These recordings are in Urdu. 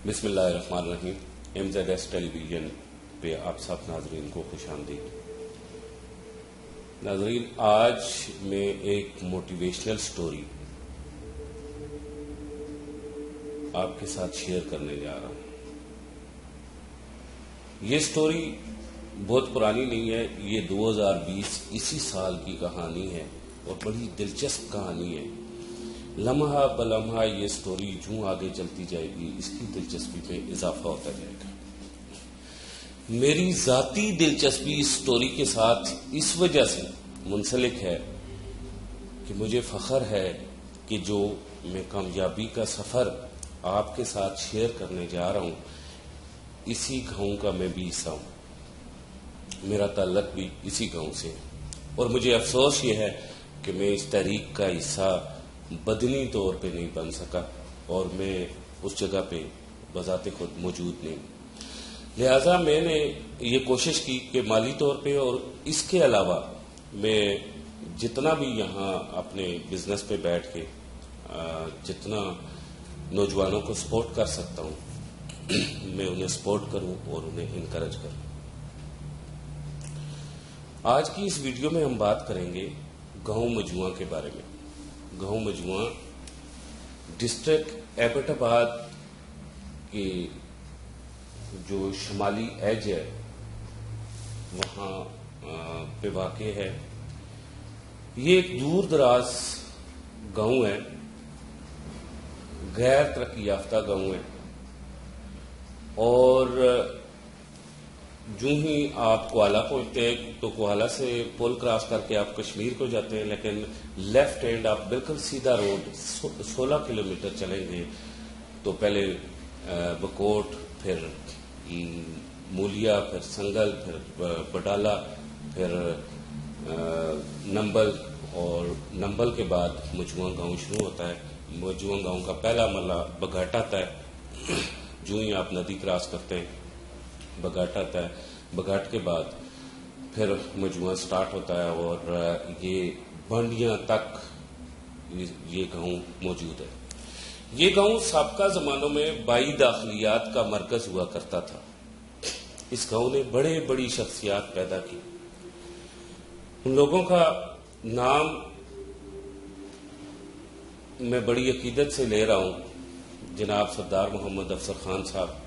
بسم اللہ الرحمن الرحیم۔ MZS ٹیلی ویژن پہ آپ سب ناظرین کو خوش آمدید۔ ناظرین، آج میں ایک موٹیویشنل سٹوری آپ کے ساتھ شیئر کرنے جا رہا ہوں۔ یہ سٹوری بہت پرانی نہیں ہے، یہ 2020 اسی سال کی کہانی ہے اور بڑی دلچسپ کہانی ہے۔ لمحہ بلمحہ یہ سٹوری جوں آگے چلتی جائے گی، اس کی دلچسپی میں اضافہ ہوتا جائے گا۔ میری ذاتی دلچسپی اس سٹوری کے ساتھ اس وجہ سے منسلک ہے کہ مجھے فخر ہے کہ جو میں کامیابی کا سفر آپ کے ساتھ شیئر کرنے جا رہا ہوں، اسی گاؤں کا میں بھی حصہ ہوں۔ میرا تعلق بھی اسی گاؤں سے ہے اور مجھے افسوس یہ ہے کہ میں اس تحریک کا حصہ بدنی طور پہ نہیں بن سکا اور میں اس جگہ پہ بذات خود موجود نہیں۔ لہٰذا میں نے یہ کوشش کی کہ مالی طور پہ اور اس کے علاوہ میں جتنا بھی یہاں اپنے بزنس پہ بیٹھ کے جتنا نوجوانوں کو سپورٹ کر سکتا ہوں، میں انہیں سپورٹ کروں اور انہیں انکریج کروں۔ آج کی اس ویڈیو میں ہم بات کریں گے گاؤں مجموعہ کے بارے میں۔ گاؤں مجموعہ ڈسٹرکٹ ایبٹ آباد کی جو شمالی ایج ہے وہاں پہ واقع ہے۔ یہ ایک دور دراز گاؤں ہے، غیر ترقی یافتہ گاؤں ہے، اور جو ہی آپ کوالہ پہنچتے ہیں تو کوالہ سے پول کراس کر کے آپ کشمیر کو جاتے ہیں، لیکن لیفٹ ہینڈ آپ بالکل سیدھا روڈ 16 کلومیٹر چلیں گے تو پہلے بکوٹ، پھر مولیا، پھر سنگل، پھر بڈالہ، پھر نمبل، اور نمبل کے بعد مجموعہ گاؤں شروع ہوتا ہے۔ مجموعہ گاؤں کا پہلا مرحلہ بگھاٹ آتا ہے۔ جو ہی آپ ندی کراس کرتے ہیں بگھاٹ آتا ہے، بگھاٹ کے بعد پھر مجموعہ سٹارٹ ہوتا ہے اور یہ بانڈیاں تک یہ گاؤں موجود ہے۔ یہ گاؤں سابقہ زمانوں میں بائی داخلیات کا مرکز ہوا کرتا تھا۔ اس گاؤں نے بڑی شخصیات پیدا کی۔ ان لوگوں کا نام میں بڑی عقیدت سے لے رہا ہوں، جناب سردار محمد افضل خان صاحب،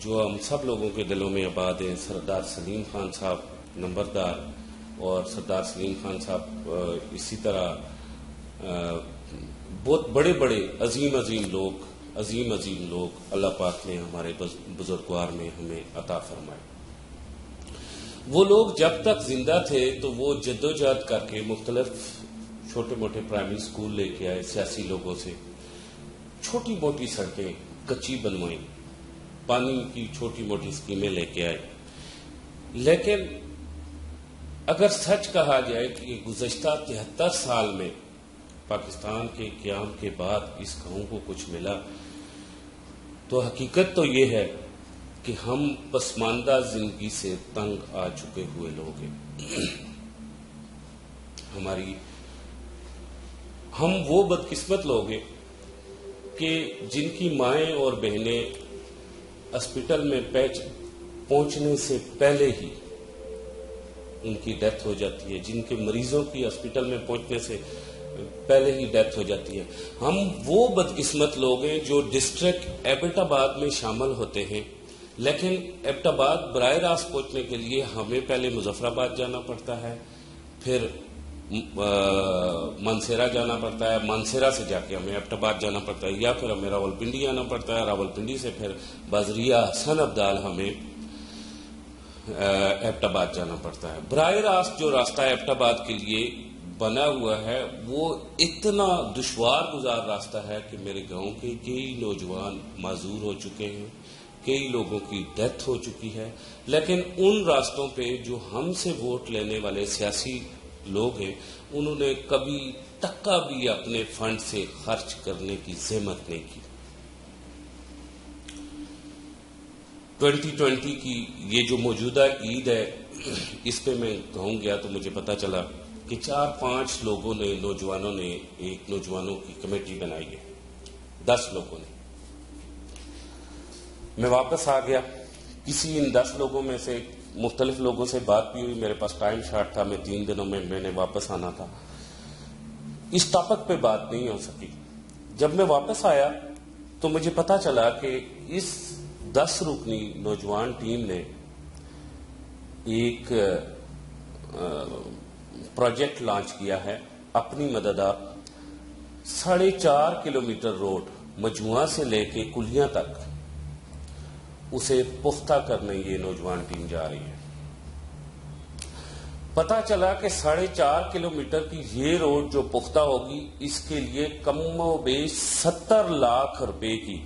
جو ہم سب لوگوں کے دلوں میں آباد ہیں، سردار سلیم خان صاحب نمبردار، اور سردار سلیم خان صاحب اسی طرح بہت بڑے عظیم لوگ اللہ پاک نے ہمارے بزرگوار میں ہمیں عطا فرمائے۔ وہ لوگ جب تک زندہ تھے تو وہ جدوجہد کر کے مختلف چھوٹے موٹے پرائمری سکول لے کے آئے، سیاسی لوگوں سے چھوٹی موٹی سڑکیں کچی بنوائیں، پانی کی چھوٹی موٹی اسکیمیں لے کے آئے۔ لیکن اگر سچ کہا جائے کہ گزشتہ 73 سال میں پاکستان کے قیام کے بعد اس گاؤں کو کچھ ملا، تو حقیقت تو یہ ہے کہ ہم پسماندہ زندگی سے تنگ آ چکے ہوئے لوگ ہیں۔ ہم وہ بدقسمت لوگ ہیں کہ جن کی مائیں اور بہنیں ہاسپٹل میں پہنچنے سے پہلے ہی ان کی ڈیتھ ہو جاتی ہے، جن کے مریضوں کی ہاسپٹل میں پہنچنے سے پہلے ہی ڈیتھ ہو جاتی ہے۔ ہم وہ بدقسمت لوگ ہیں جو ڈسٹرکٹ ایبٹ آباد میں شامل ہوتے ہیں، لیکن ایبٹ آباد براہ راست پہنچنے کے لیے ہمیں پہلے مظفر آباد جانا پڑتا ہے، پھر مانسیرا جانا پڑتا ہے، مانسیرا سے جا کے ہمیں ایبٹ آباد جانا پڑتا ہے، یا پھر ہمیں راول پنڈی آنا پڑتا ہے، راول پنڈی سے پھر بازریہ حسن عبدال ہمیں ایبٹ آباد جانا پڑتا ہے۔ براہ راست جو راستہ ایبٹ آباد کے لیے بنا ہوا ہے وہ اتنا دشوار گزار راستہ ہے کہ میرے گاؤں کے کئی نوجوان معذور ہو چکے ہیں، کئی لوگوں کی ڈیتھ ہو چکی ہے، لیکن ان راستوں پہ جو ہم سے ووٹ لینے والے سیاسی لوگ ہیں، انہوں نے کبھی ٹکا بھی اپنے فنڈ سے خرچ کرنے کی زحمت نہیں کی۔ 2020 کی یہ جو موجودہ عید ہے، اس پہ میں گاؤں گیا تو مجھے پتا چلا کہ 4-5 نوجوانوں نے ایک نوجوانوں کی کمیٹی بنائی ہے، 10 لوگوں نے۔ میں واپس آ گیا. کسی ان 10 لوگوں میں سے مختلف لوگوں سے بات بھی ہوئی. میرے پاس ٹائم شارٹ تھا, میں 3 دنوں میں نے واپس آنا تھا. اس ٹاپک پہ بات نہیں ہو سکی. جب میں واپس آیا تو مجھے پتا چلا کہ اس 10 رکنی نوجوان ٹیم نے ایک پروجیکٹ لانچ کیا ہے. اپنی مدد 4.5 کلومیٹر روڈ مجموعہ سے لے کے کلیاں تک اسے پختہ کرنے یہ نوجوان ٹیم جا رہی ہے. پتا چلا کہ 4.5 کلومیٹر کی یہ روڈ جو پختہ ہوگی اس کے لیے کم و بیش 70 لاکھ روپے کی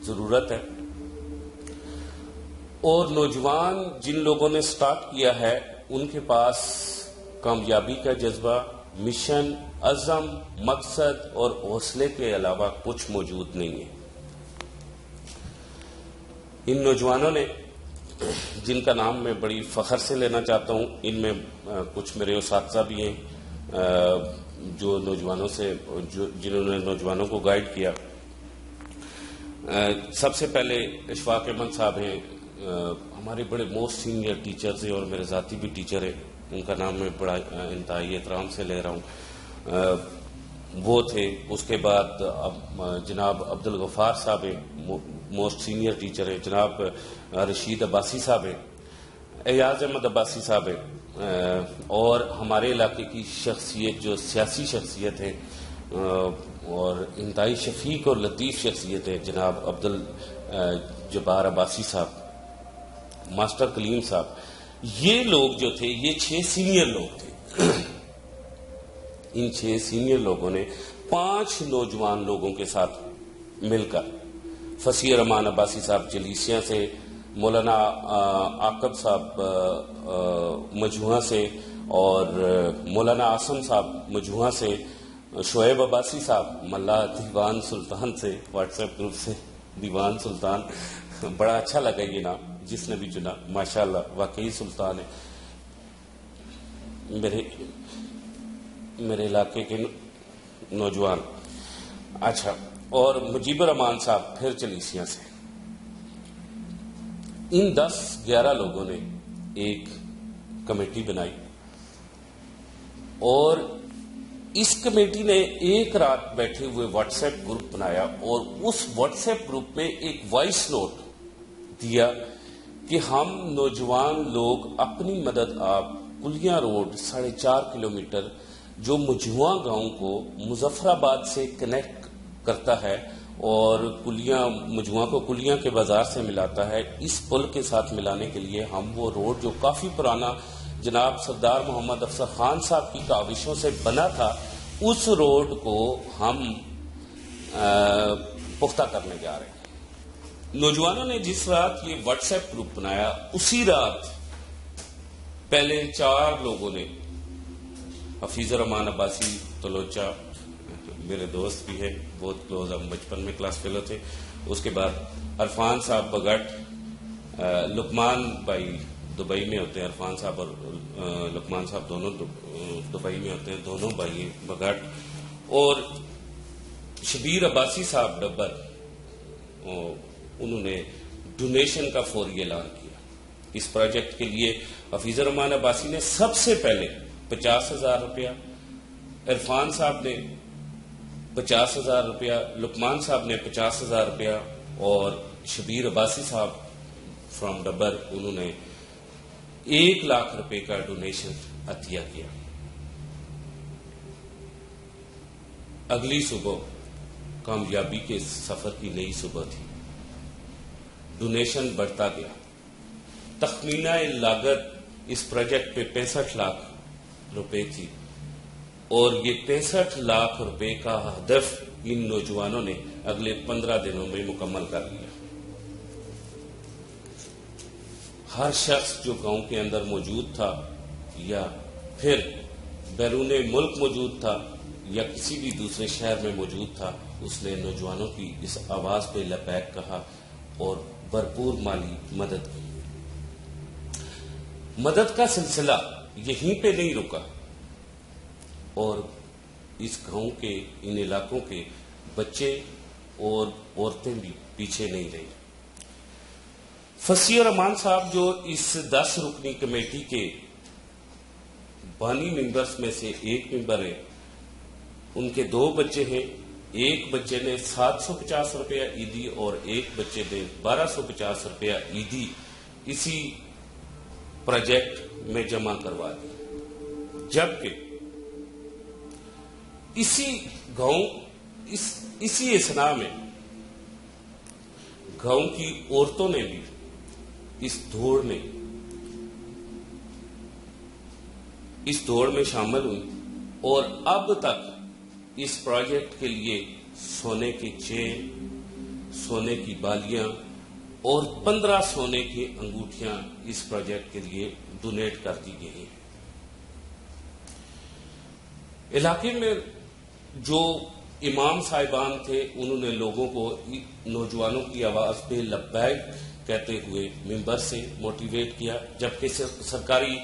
ضرورت ہے. اور نوجوان جن لوگوں نے سٹارٹ کیا ہے ان کے پاس کامیابی کا جذبہ, مشن, عزم, مقصد اور حوصلے کے علاوہ کچھ موجود نہیں ہے. ان نوجوانوں نے, جن کا نام میں بڑی فخر سے لینا چاہتا ہوں, ان میں کچھ میرے اساتذہ بھی ہیں جو نوجوانوں سے جنہوں نے نوجوانوں کو گائیڈ کیا. سب سے پہلے اشفاق احمد صاحب ہیں, ہمارے بڑے موسٹ سینئر ٹیچرز ہیں اور میرے ذاتی بھی ٹیچر ہیں. ان کا نام میں بڑا انتہائی احترام سے لے رہا ہوں. وہ تھے. اس کے بعد جناب عبدالغفار صاحب ہیں, موسٹ سینئر ٹیچر ہیں. جناب رشید عباسی صاحب ہیں, ایاز احمد عباسی صاحب ہیں. اور ہمارے علاقے کی شخصیت جو سیاسی شخصیت ہے اور انتہائی شفیق اور لطیف شخصیت ہے, جناب عبدالجبار عباسی صاحب, ماسٹر کلیم صاحب. یہ لوگ جو تھے یہ 6 سینئر لوگ تھے. ان 6 سینئر لوگوں نے 5 نوجوان لوگوں کے ساتھ مل کر, فصیح رحمان عباسی صاحب جلیسیاں سے, مولانا عاقب صاحب مجموعہ سے, اور مولانا آسم صاحب مجموعہ سے, شعیب عباسی صاحب ملا دیوان سلطان سے, واٹس ایپ گروپ سے دیوان سلطان, بڑا اچھا لگا یہ نام جس نے بھی چنا, ماشاءاللہ واقعی سلطان ہے. میرے علاقے کے نوجوان. اچھا, اور مجیب الرحمان صاحب پھر چلیسیاں سے. ان 10-11 لوگوں نے ایک کمیٹی بنائی اور اس کمیٹی نے ایک رات بیٹھے ہوئے واٹس ایپ گروپ بنایا اور اس واٹس ایپ گروپ میں ایک وائس نوٹ دیا کہ ہم نوجوان لوگ اپنی مدد آپ کلیاں روڈ 4.5 کلومیٹر جو مجموعہ گاؤں کو مظفر آباد سے کنیکٹ کرتا ہے اور مجموعہ کو کلیاں کے بازار سے ملاتا ہے, اس پل کے ساتھ ملانے کے لیے ہم وہ روڈ جو کافی پرانا جناب سردار محمد افضل خان صاحب کی کاوشوں سے بنا تھا, اس روڈ کو ہم پختہ کرنے جا رہے ہیں. نوجوانوں نے جس رات یہ واٹس ایپ گروپ بنایا اسی رات پہلے 4 لوگوں نے, حفیظ الرحمان عباسی تلوچا میرے دوست بھی ہے, بہت کلوز, ہم بچپن میں کلاس فیلو تھے. اس کے بعد عرفان صاحب بگٹ, لقمان بھائی دبئی میں ہوتے ہیں, عرفان صاحب اور لقمان صاحب دونوں دبئی میں ہوتے ہیں, دونوں بھائی بگٹ, اور شبیر عباسی صاحب ڈبر, انہوں نے ڈونیشن کا فوری اعلان کیا اس پروجیکٹ کے لیے. حفیظ الرحمان عباسی نے سب سے پہلے 50,000 روپیہ, عرفان صاحب نے 50,000 روپیہ, لقمان صاحب نے 50,000 روپیہ, اور شبیر عباسی صاحب فرام ڈبر انہوں نے 1 لاکھ روپے کا ڈونیشن عطیہ کیا. اگلی صبح کامیابی کے سفر کی نئی صبح تھی. ڈونیشن بڑھتا گیا. تخمینہ لاگت اس پروجیکٹ پہ 65 لاکھ روپے تھی اور یہ 65 لاکھ روپے کا ہدف ان نوجوانوں نے اگلے 15 دنوں میں مکمل کر لیا. ہر شخص جو گاؤں کے اندر موجود تھا یا پھر بیرون ملک موجود تھا یا کسی بھی دوسرے شہر میں موجود تھا, اس نے نوجوانوں کی اس آواز پہ لبیک کہا اور بھرپور مالی مدد کی. مدد کا سلسلہ یہیں پہ نہیں رکا اور اس گاؤں کے, ان علاقوں کے بچے اور عورتیں بھی پیچھے نہیں رہی. فصیح الرحمان صاحب جو اس 10 رکنی کمیٹی کے بانی ممبرز میں سے ایک ممبر ہیں، ان کے 2 بچے ہیں. ایک بچے نے 750 روپیہ عیدی اور ایک بچے نے 1250 روپیہ عیدی اسی پروجیکٹ میں جمع کروا دی. جبکہ اسی گاؤں اسی اسنا میں گاؤں کی عورتوں نے بھی اس دوڑ میں شامل ہوئی اور اب تک اس پروجیکٹ کے لیے سونے کی چین، سونے کی بالیاں اور 15 سونے کی انگوٹھیاں اس پروجیکٹ کے لیے ڈونیٹ کر دی گئی ہیں. علاقے میں جو امام صاحبان تھے انہوں نے لوگوں کو نوجوانوں کی آواز پہ لبیک کہتے ہوئے ممبر سے موٹیویٹ کیا، جبکہ سرکاری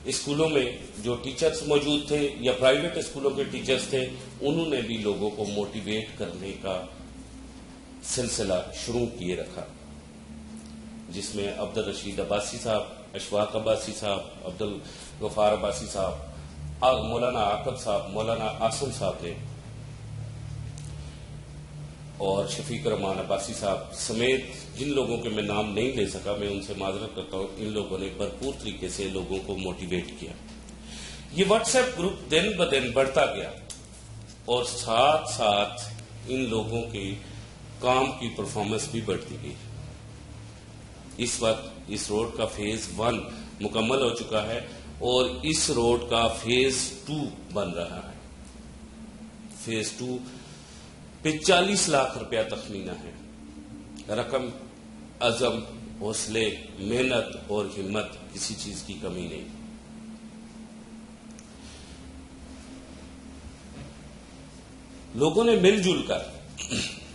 اسکولوں میں جو ٹیچرز موجود تھے یا پرائیویٹ اسکولوں کے ٹیچرز تھے انہوں نے بھی لوگوں کو موٹیویٹ کرنے کا سلسلہ شروع کیے رکھا، جس میں عبدالرشید عباسی صاحب، اشفاق عباسی صاحب، عبدالغفار عباسی صاحب، مولانا عاقب صاحب، مولانا آسم صاحب نے اور شفیق الرحمان عباسی صاحب سمیت جن لوگوں کے میں نام نہیں لے سکا، میں ان سے معذرت کرتا ہوں. ان لوگوں نے بھرپور طریقے سے لوگوں کو موٹیویٹ کیا. یہ واٹس ایپ گروپ دن بدن بڑھتا گیا اور ساتھ ساتھ ان لوگوں کے کام کی پرفارمنس بھی بڑھتی گئی. اس وقت اس روڈ کا فیز 1 مکمل ہو چکا ہے اور اس روڈ کا فیز 2 بن رہا ہے. فیز 2 پہ 40 لاکھ روپیہ تخمینہ ہے. رقم، عزم، حوصلے، محنت اور ہمت، کسی چیز کی کمی نہیں. لوگوں نے مل جل کر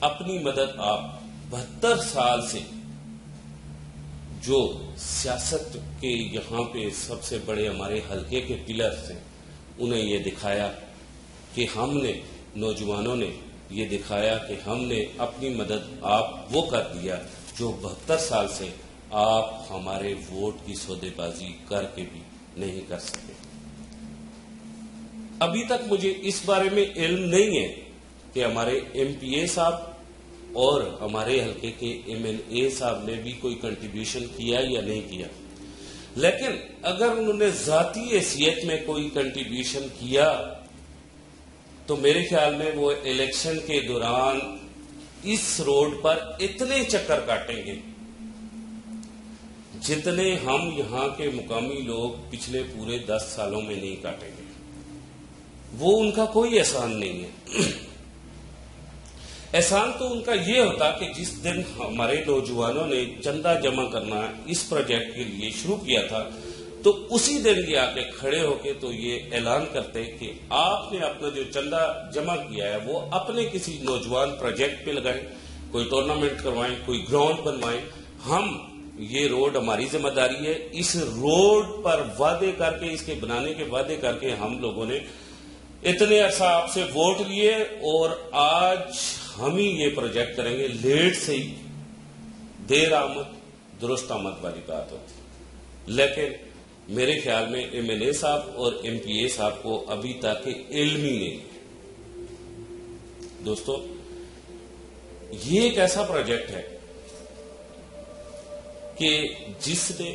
اپنی مدد آپ 72 سال سے جو سیاست کے یہاں پہ سب سے بڑے ہمارے حلقے کے پلرز ہیں انہیں یہ دکھایا کہ ہم نے، نوجوانوں نے یہ دکھایا کہ ہم نے اپنی مدد آپ وہ کر دیا جو 72 سال سے آپ ہمارے ووٹ کی سودے بازی کر کے بھی نہیں کر سکے. ابھی تک مجھے اس بارے میں علم نہیں ہے کہ ہمارے ایم پی اے صاحب اور ہمارے حلقے کے ایم این اے صاحب نے بھی کوئی کنٹریبیوشن کیا یا نہیں کیا، لیکن اگر انہوں نے ذاتی حیثیت میں کوئی کنٹریبیوشن کیا تو میرے خیال میں وہ الیکشن کے دوران اس روڈ پر اتنے چکر کاٹیں گے جتنے ہم یہاں کے مقامی لوگ پچھلے پورے 10 سالوں میں نہیں کاٹیں گے. وہ ان کا کوئی احسان نہیں ہے. احسان تو ان کا یہ ہوتا کہ جس دن ہمارے نوجوانوں نے چندہ جمع کرنا اس پروجیکٹ کے لیے شروع کیا تھا تو اسی دن یہ آ کے کھڑے ہو کے تو یہ اعلان کرتے کہ آپ نے اپنا جو چندہ جمع کیا ہے وہ اپنے کسی نوجوان پروجیکٹ پہ لگائیں، کوئی ٹورنامنٹ کروائیں، کوئی گراؤنڈ بنوائیں. ہم، یہ روڈ ہماری ذمہ داری ہے. اس روڈ پر وعدے کر کے، اس کے بنانے کے وعدے کر کے ہم لوگوں نے اتنے عرصہ آپ سے ووٹ لیے اور آج ہم ہی یہ پروجیکٹ کریں گے. لیٹ سے ہی دیر آمد درست آمد والی بات ہوتی، لیکن میرے خیال میں ایم این اے صاحب اور ایم پی اے صاحب کو ابھی تک علم ہی نہیں. دوستو، یہ ایک ایسا پروجیکٹ ہے کہ جس نے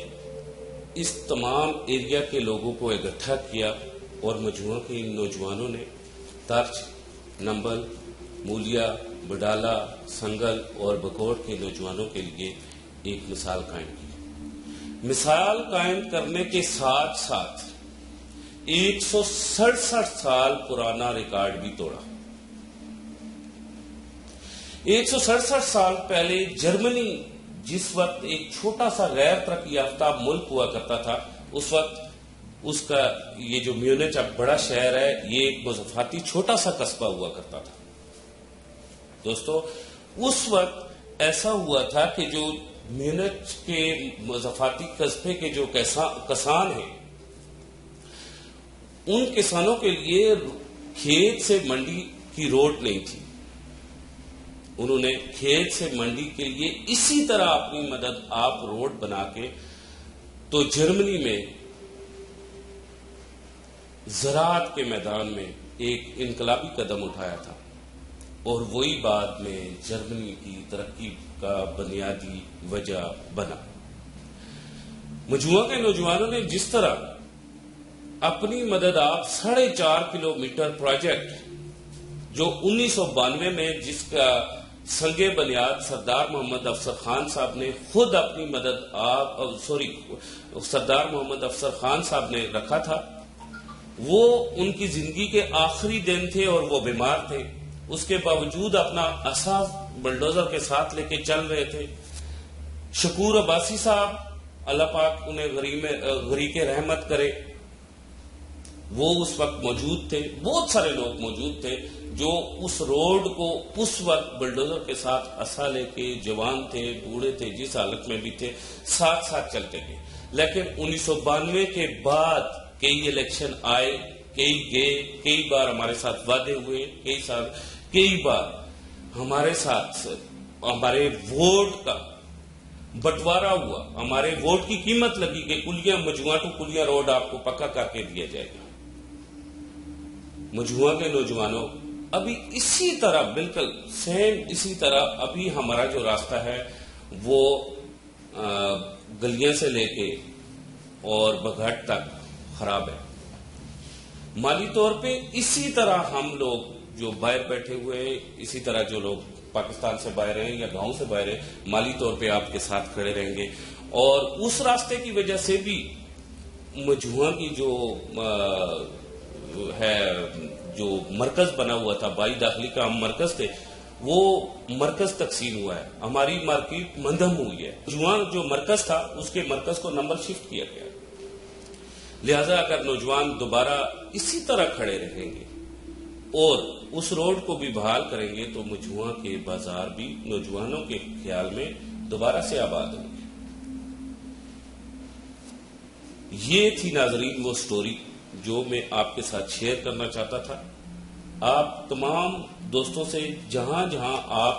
اس تمام ایریا کے لوگوں کو اکٹھا کیا اور مجموعہ کے ان نوجوانوں نے ترچ، نمبل، مولیا، بڈالہ، سنگل اور بکوٹ کے نوجوانوں کے لیے ایک مثال قائم کی. مثال قائم کرنے کے ساتھ ساتھ 167 سال پرانا ریکارڈ بھی توڑا. 167 سال پہلے جرمنی جس وقت ایک چھوٹا سا غیر ترقی یافتہ ملک ہوا کرتا تھا، اس وقت اس کا یہ جو میونچ اب بڑا شہر ہے، یہ ایک مضافاتی چھوٹا سا قصبہ ہوا کرتا تھا. دوستو، اس وقت ایسا ہوا تھا کہ جو میونچ کے مضافاتی قصبے کے جو کسان ہیں، ان کسانوں کے لیے کھیت سے منڈی کی روڈ نہیں تھی. انہوں نے کھیت سے منڈی کے لیے اسی طرح اپنی مدد آپ روڈ بنا کے تو جرمنی میں زراعت کے میدان میں ایک انقلابی قدم اٹھایا تھا، اور وہی بعد میں جرمنی کی ترقی کا بنیادی وجہ بنا۔ مجموعہ کے نوجوانوں نے جس طرح اپنی مدد آپ 4.5 کلومیٹر پروجیکٹ جو 1992 میں جس کا سنگ بنیاد سردار محمد افسر خان صاحب نے خود اپنی مدد سردار محمد افسر خان صاحب نے رکھا تھا، وہ ان کی زندگی کے آخری دن تھے اور وہ بیمار تھے، اس کے باوجود اپنا عصا بلڈوزر کے ساتھ لے کے چل رہے تھے۔ شکور عباسی صاحب، اللہ پاک انہیں غریق رحمت کرے، وہ اس وقت موجود تھے، بہت سارے لوگ موجود تھے جو اس روڈ کو اس وقت بلڈوزر کے ساتھ عصا لے کے، جوان تھے، بوڑھے تھے، جس حالت میں بھی تھے، ساتھ ساتھ چلتے گئے۔ لیکن 1992 کے بعد کئی الیکشن آئے، کئی گئے، کئی بار ہمارے ساتھ وعدے ہوئے، کئی بار ہمارے ساتھ ہمارے ووٹ کا بٹوارا ہوا، ہمارے ووٹ کی قیمت لگی کہ کلیاں مجموعہ ٹو کلیاں روڈ آپ کو پکا کر کے دیا جائے گا۔ مجموعہ کے نوجوانوں، ابھی اسی طرح بالکل سیم اسی طرح ابھی ہمارا جو راستہ ہے وہ گلیاں سے لے کے اور بگھٹ تک خراب ہے۔ مالی طور پہ اسی طرح ہم لوگ جو باہر بیٹھے ہوئے ہیں، اسی طرح جو لوگ پاکستان سے باہر ہیں یا گاؤں سے باہر ہیں، مالی طور پہ آپ کے ساتھ کھڑے رہیں گے۔ اور اس راستے کی وجہ سے بھی مجموعہ کی جو مرکز بنا ہوا تھا، بائی داخلی کا ہم مرکز تھے، وہ مرکز تقسیم ہوا ہے، ہماری مارکیٹ مندھم ہوئی ہے۔ مجموعہ جو مرکز تھا اس کے مرکز کو نمبر شفٹ کیا گیا، لہذا اگر نوجوان دوبارہ اسی طرح کھڑے رہیں گے اور اس روڈ کو بھی بحال کریں گے تو مجموعہ کے بازار بھی نوجوانوں کے خیال میں دوبارہ سے آباد ہوں گے۔ یہ تھی ناظرین وہ سٹوری جو میں آپ کے ساتھ شیئر کرنا چاہتا تھا۔ آپ تمام دوستوں سے جہاں جہاں آپ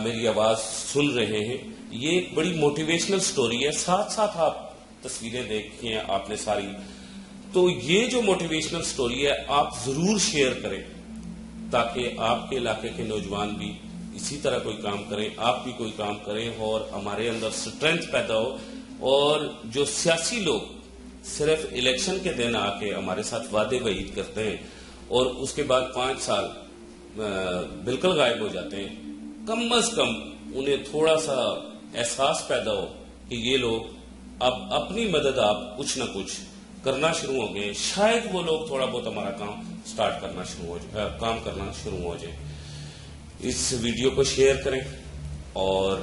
میری آواز سن رہے ہیں، یہ ایک بڑی موٹیویشنل سٹوری ہے، ساتھ ساتھ آپ تصویریں دیکھی ہیں آپ نے ساری، تو یہ جو موٹیویشنل سٹوری ہے آپ ضرور شیئر کریں تاکہ آپ کے علاقے کے نوجوان بھی اسی طرح کوئی کام کریں، آپ بھی کوئی کام کریں اور ہمارے اندر سٹرینتھ پیدا ہو۔ اور جو سیاسی لوگ صرف الیکشن کے دن آ کے ہمارے ساتھ وعدے وعید کرتے ہیں اور اس کے بعد 5 سال بالکل غائب ہو جاتے ہیں، کم از کم انہیں تھوڑا سا احساس پیدا ہو کہ یہ لوگ اب اپنی مدد آپ کچھ نہ کچھ کرنا شروع ہو گئے، شاید وہ لوگ تھوڑا بہت ہمارا کام کرنا شروع ہو جائے۔ اس ویڈیو کو شیئر کریں اور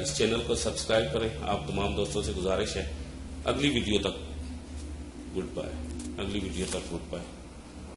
اس چینل کو سبسکرائب کریں۔ آپ تمام دوستوں سے گزارش ہے، اگلی ویڈیو تک گڈ بائے۔